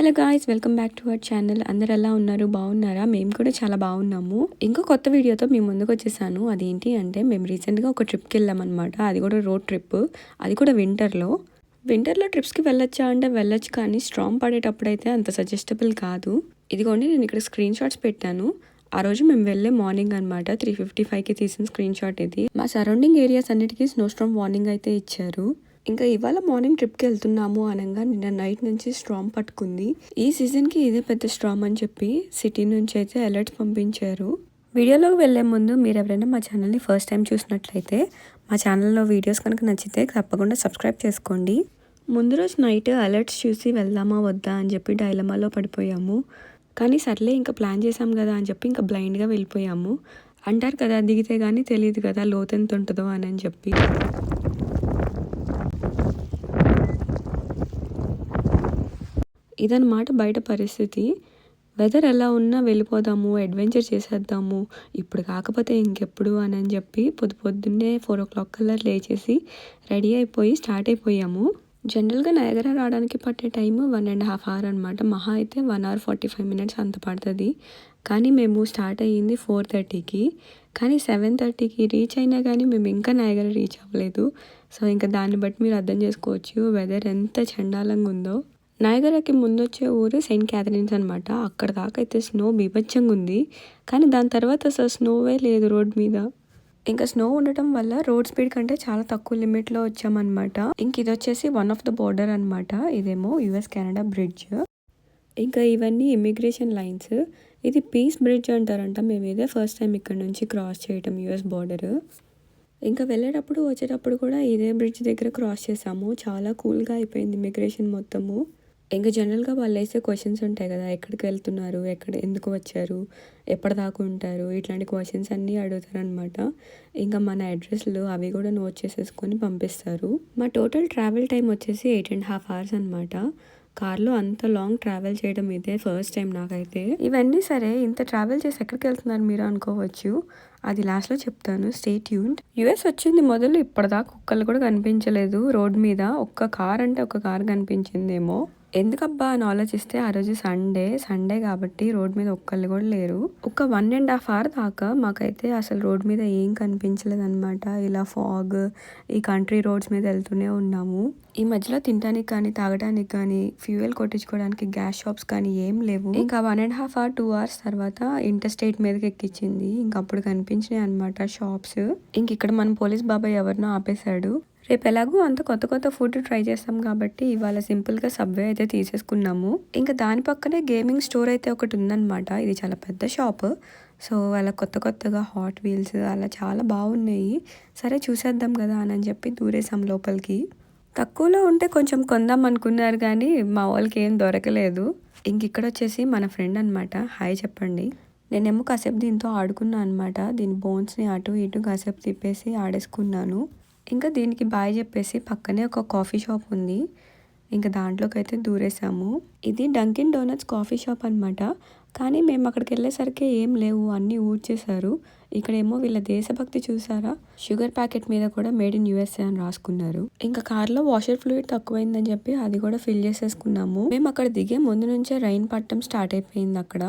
Hello guys, welcome back to our channel. అందరు ఎలా ఉన్నారు? బాగున్నారా? మేము కూడా చాలా బాగున్నాము. ఇంకో కొత్త వీడియోతో మేము ముందుకు వచ్చేసాను. అదేంటి అంటే మేము రీసెంట్గా ఒక ట్రిప్కి వెళ్ళామన్నమాట. అది కూడా రోడ్ ట్రిప్, అది కూడా వింటర్లో ట్రిప్స్కి వెళ్ళొచ్చా అంటే వెళ్ళొచ్చు, కానీ స్ట్రాంగ్ పడేటప్పుడు అయితే అంత సజెస్టబుల్ కాదు. ఇదిగోండి, నేను ఇక్కడ స్క్రీన్ షాట్స్ పెట్టాను. ఆ రోజు మేము వెళ్ళే మార్నింగ్ అనమాట. 3:55కి తీసిన స్క్రీన్ షాట్ ఇది. మా సరౌండింగ్ ఏరియాస్ అన్నిటికీ స్నో స్ట్రామ్ వార్నింగ్ అయితే ఇచ్చారు. ఇంకా ఇవాళ మార్నింగ్ ట్రిప్కి వెళ్తున్నాము అనగా నిన్న నైట్ నుంచి స్ట్రామ్ పట్టుకుంది. ఈ సీజన్కి ఇదే పెద్ద స్ట్రామ్ అని చెప్పి సిటీ నుంచి అయితే అలర్ట్స్ పంపించారు. వీడియోలోకి వెళ్ళే ముందు మీరు ఎవరైనా మా ఛానల్ని ఫస్ట్ టైం చూసినట్లయితే మా ఛానల్లో వీడియోస్ కనుక నచ్చితే తప్పకుండా సబ్స్క్రైబ్ చేసుకోండి. ముందు రోజు నైట్ అలర్ట్స్ చూసి వెళ్దామా వద్దా అని చెప్పి డైలమాలో పడిపోయాము. కానీ సర్లే ఇంకా ప్లాన్ చేసాం కదా అని చెప్పి ఇంకా బ్లైండ్గా వెళ్ళిపోయాము. అంటారు కదా, దిగితే కానీ తెలియదు కదా లోతు ఎంత ఉంటుందో అని చెప్పి. ఇదన్నమాట బయట పరిస్థితి. వెదర్ ఎలా ఉన్నా వెళ్ళిపోదాము, అడ్వెంచర్ చేసేద్దాము, ఇప్పుడు కాకపోతే ఇంకెప్పుడు అని చెప్పి పొద్దున్నే 4 o'clock కల్లా లేచేసి రెడీ అయిపోయి స్టార్ట్ అయిపోయాము. జనరల్గా నయాగరా రావడానికి పట్టే టైము 1.5 hours అనమాట. మహా అయితే 1 hour 45 minutes అంత పడుతుంది. కానీ మేము స్టార్ట్ అయ్యింది 4:30కి. కానీ 7:30కి రీచ్ అయినా కానీ మేము ఇంకా నయాగరా రీచ్ అవ్వలేదు. సో ఇంకా దాన్ని బట్టి మీరు అర్థం చేసుకోవచ్చు వెదర్ ఎంత చండాలంగా ఉందో. నయాగరాకి ముందు వచ్చే ఊరు సెయింట్ క్యాథరిన్స్ అనమాట. అక్కడ దాకా అయితే స్నో బీభత్సంగా ఉంది. కానీ దాని తర్వాత అసలు స్నోవే లేదు రోడ్ మీద. ఇంకా స్నో ఉండటం వల్ల రోడ్ స్పీడ్ కంటే చాలా తక్కువ లిమిట్లో వచ్చామన్నమాట. ఇంక ఇది వచ్చేసి వన్ ఆఫ్ ద బోర్డర్ అనమాట. ఇదేమో US-Canada బ్రిడ్జ్. ఇంకా ఇవన్నీ ఇమిగ్రేషన్ లైన్స్. ఇది పీస్ బ్రిడ్జ్ అంటారంట. మేము ఇదే ఫస్ట్ టైం ఇక్కడ నుంచి క్రాస్ చేయటం US బోర్డర్. ఇంకా వెళ్ళేటప్పుడు వచ్చేటప్పుడు కూడా ఇదే బ్రిడ్జ్ దగ్గర క్రాస్ చేసాము. చాలా కూల్గా అయిపోయింది ఇమిగ్రేషన్ మొత్తము. ఇంకా జనరల్గా వాళ్ళు వేసే క్వశ్చన్స్ ఉంటాయి కదా, ఎక్కడికి వెళ్తున్నారు, ఎందుకు వచ్చారు, ఎప్పటిదాకా ఉంటారు, ఇట్లాంటి క్వశ్చన్స్ అన్నీ అడుగుతారనమాట. ఇంకా మన అడ్రస్లు అవి కూడా నోట్ చేసేసుకొని పంపిస్తారు. మా టోటల్ ట్రావెల్ టైం వచ్చేసి 8.5 hours అనమాట. కార్లో అంత లాంగ్ ట్రావెల్ చేయడం ఇదే ఫస్ట్ టైం నాకైతే. ఇవన్నీ సరే, ఇంత ట్రావెల్ చేసి ఎక్కడికి వెళ్తున్నారు మీరు అనుకోవచ్చు. అది లాస్ట్లో చెప్తాను, స్టే ట్యూన్డ్. US వచ్చింది మొదలు ఇప్పటిదాకా ఒక్కళ్ళు కూడా కనిపించలేదు రోడ్ మీద. ఒక్క కార్ అంటే ఒక కార్ కనిపించిందేమో. ఎందుకబ్బా అని ఆలోచిస్తే ఆ రోజు సండే కాబట్టి రోడ్ మీద ఒక్కళ్ళు కూడా లేరు. ఒక 1.5 hour దాకా మాకైతే అసలు రోడ్ మీద ఏం కనిపించలేదు అనమాట. ఇలా ఫాగ్, ఈ కంట్రీ రోడ్స్ మీద వెళ్తూనే ఉన్నాము. ఈ మధ్యలో తినడానికి కానీ తాగడానికి కానీ ఫ్యూయల్ కొట్టించుకోవడానికి గ్యాస్ షాప్స్ కానీ ఏం లేవు. ఇంకా 1.5 hour 2 hours తర్వాత ఇంటర్ స్టేట్ మీదకి ఎక్కించింది. ఇంక అప్పుడు కనిపించినాయి అనమాట షాప్స్. ఇంక ఇక్కడ మన పోలీస్ బాబాయ్ ఎవరినో ఆపేశాడు. రేపు ఎలాగో అంత కొత్త ఫుడ్ ట్రై చేస్తాం కాబట్టి ఇవాళ సింపుల్గా సబ్వే అయితే తీసేసుకున్నాము. ఇంకా దాని పక్కనే గేమింగ్ స్టోర్ అయితే ఒకటి ఉందన్నమాట. ఇది చాలా పెద్ద షాప్. సో అలా కొత్తగా హాట్ వీల్స్ అలా చాలా బాగున్నాయి. సరే చూసేద్దాం కదా అని చెప్పి దూరేసాం లోపలికి. తక్కువలో ఉంటే కొంచెం కొందాం అనుకున్నారు కానీ మా వాళ్ళకి ఏం దొరకలేదు. ఇంక ఇక్కడ వచ్చేసి మన ఫ్రెండ్ అనమాట. హాయ్ చెప్పండి. నేనేమో కాసేపు దీంతో ఆడుకున్నాను అనమాట. దీని బోన్స్ని అటు ఇటు కాసేపు తిప్పేసి ఆడేసుకున్నాను. ఇంకా దీనికి బాయ్ చెప్పేసి పక్కనే ఒక కాఫీ షాప్ ఉంది. ఇంకా దాంట్లోకి అయితే దూరేసాము. ఇది డంకిన్ డోనట్స్ కాఫీ షాప్ అనమాట. కానీ మేము అక్కడికి వెళ్ళేసరికి ఏం లేవు, అన్నీ ఊడ్చేశారు. ఇక్కడేమో వీళ్ళ దేశభక్తి చూసారా, షుగర్ ప్యాకెట్ మీద కూడా మేడ్ ఇన్ USA అని రాసుకున్నారు. ఇంకా కార్లో వాషర్ ఫ్లూయిడ్ తక్కువైందని చెప్పి అది కూడా ఫిల్ చేసేసుకున్నాము. మేము అక్కడ దిగే ముందు నుంచే రైన్ పడటం స్టార్ట్ అయిపోయింది అక్కడ.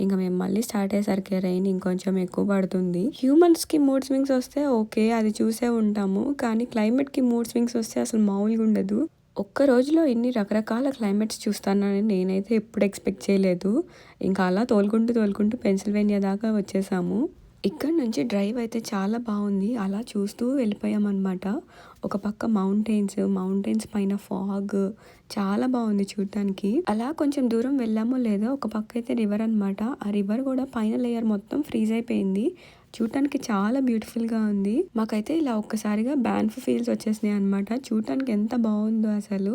ఇంకా మేము మళ్ళీ స్టార్ట్ అయ్యేసరికి రైన్ ఇంకొంచెం ఎక్కువ పడుతుంది. హ్యూమన్స్కి మూడ్ స్వింగ్స్ వస్తే ఓకే, అది చూసే ఉంటాము. కానీ క్లైమేట్కి మూడ్ స్వింగ్స్ వస్తే అసలు మామూలుగా ఉండదు. ఒక్క రోజులో ఇన్ని రకరకాల క్లైమేట్స్ చూస్తానని నేనైతే ఎప్పుడు ఎక్స్పెక్ట్ చేయలేదు. ఇంకా అలా తోలుకుంటూ పెన్సిల్వేనియా దాకా వచ్చేసాము. ఇక్కడ నుంచి డ్రైవ్ అయితే చాలా బాగుంది. అలా చూస్తూ వెళ్ళిపోయామన్నమాట. ఒక పక్క మౌంటైన్స్ పైన ఫాగ్ చాలా బాగుంది చూడటానికి. అలా కొంచెం దూరం వెళ్ళామో లేదో ఒక పక్క అయితే రివర్ అనమాట. ఆ రివర్ కూడా పైన లేయర్ మొత్తం ఫ్రీజ్ అయిపోయింది. చూడటానికి చాలా బ్యూటిఫుల్గా ఉంది. మాకైతే ఇలా ఒక్కసారిగా బ్యాన్ఫ్ ఫీల్స్ వచ్చేసినాయి అనమాట. చూడటానికి ఎంత బాగుందో అసలు.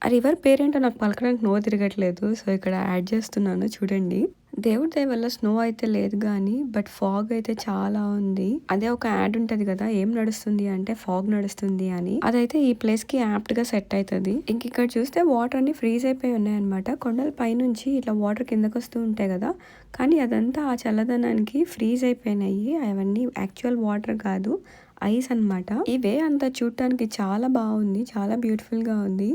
ఆ రివర్ పేరేంటో నాకు పలకడానికి నో తిరగట్లేదు. సో ఇక్కడ యాడ్ చేస్తున్నాను చూడండి. దేవుడి దయ వల్ల స్నో అయితే లేదు కానీ బట్ ఫాగ్ అయితే చాలా ఉంది. అదే ఒక యాడ్ ఉంటది కదా, ఏం నడుస్తుంది అంటే ఫాగ్ నడుస్తుంది అని. అదైతే ఈ ప్లేస్ కి యాప్ట్ గా సెట్ అవుతుంది. ఇంక ఇక్కడ చూస్తే వాటర్ అన్ని ఫ్రీజ్ అయిపోయి ఉన్నాయన్నమాట. కొండల పైనుంచి ఇట్లా వాటర్ కిందకు వస్తూ ఉంటాయి కదా, కానీ అదంతా ఆ చల్లదనానికి ఫ్రీజ్ అయిపోయినాయి. అవన్నీ యాక్చువల్ వాటర్ కాదు, ఐస్ అనమాట. ఇవే అంతా చూడటానికి చాలా బాగుంది, చాలా బ్యూటిఫుల్ గా ఉంది.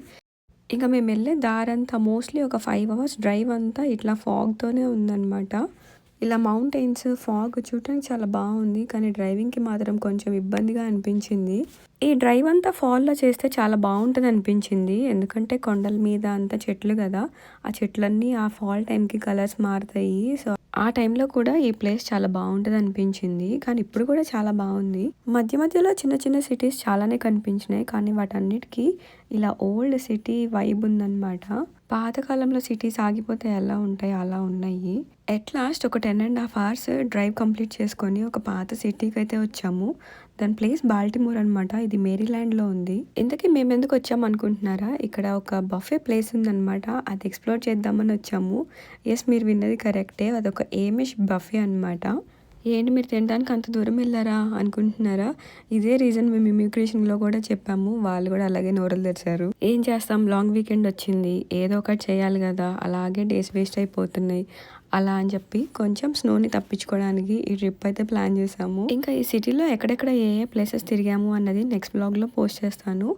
ఇంకా మేము వెళ్ళే దారంతా మోస్ట్లీ ఒక 5 అవర్స్ డ్రైవ్ అంతా ఇట్లా ఫాగ్తోనే ఉందన్నమాట. ఇలా మౌంటైన్స్ ఫాగ్ చూడటానికి చాలా బాగుంది, కానీ డ్రైవింగ్కి మాత్రం కొంచెం ఇబ్బందిగా అనిపించింది. ఈ డ్రైవ్ అంతా ఫాల్లో చేస్తే చాలా బాగుంటుంది అనిపించింది, ఎందుకంటే కొండల మీద అంతా చెట్లు కదా, ఆ చెట్లన్నీ ఆ ఫాల్ టైంకి కలర్స్ మారుతాయి. సో ఆ టైంలో కూడా ఈ ప్లేస్ చాలా బాగుంటుంది అనిపించింది, కానీ ఇప్పుడు కూడా చాలా బాగుంది. మధ్య మధ్యలో చిన్న చిన్న సిటీస్ చాలానే కనిపించినాయి, కానీ వాటన్నిటికీ ఇలా ఓల్డ్ సిటీ వైబ్ ఉందన్నమాట. పాతకాలంలో సిటీస్ ఆగిపోతే ఎలా ఉంటాయి అలా ఉన్నాయి. ఎట్ లాస్ట్ ఒక 10.5 అవర్స్ డ్రైవ్ కంప్లీట్ చేసుకొని ఒక పాత సిటీకి అయితే వచ్చాము. దాని ప్లేస్ బాల్టిమోర్ అనమాట. ఇది మేరీల్యాండ్లో ఉంది. ఇంతకీ మేము ఎందుకు వచ్చాము అనుకుంటున్నారా? ఇక్కడ ఒక బఫే ప్లేస్ ఉందన్నమాట, అది ఎక్స్ప్లోర్ చేద్దామని వచ్చాము. ఎస్, మీరు విన్నది కరెక్టే, అదొక ఏమిష్ బఫే అనమాట. ఏంటి మీరు తినడానికి అంత దూరం వెళ్ళారా అనుకుంటున్నారా? ఇదే రీజన్ మేము ఇమిగ్రేషన్లో కూడా చెప్పాము, వాళ్ళు కూడా అలాగే నోరలు తెరిచారు. ఏం చేస్తాం, లాంగ్ వీకెండ్ వచ్చింది, ఏదో ఒకటి చేయాలి కదా, అలాగే డేస్ వేస్ట్ అయిపోతున్నాయి అలా అని చెప్పి కొంచెం స్నోని తప్పించుకోవడానికి ఈ ట్రిప్ అయితే ప్లాన్ చేసాము. ఇంకా ఈ సిటీలో ఎక్కడెక్కడ ఏ ఏ ప్లేసెస్ తిరిగాము అన్నది నెక్స్ట్ బ్లాగ్లో పోస్ట్ చేస్తాను.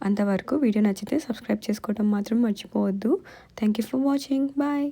అంతవరకు వీడియో నచ్చితే సబ్స్క్రైబ్ చేసుకోవడం మాత్రం మర్చిపోవద్దు. Thank you for watching. Bye.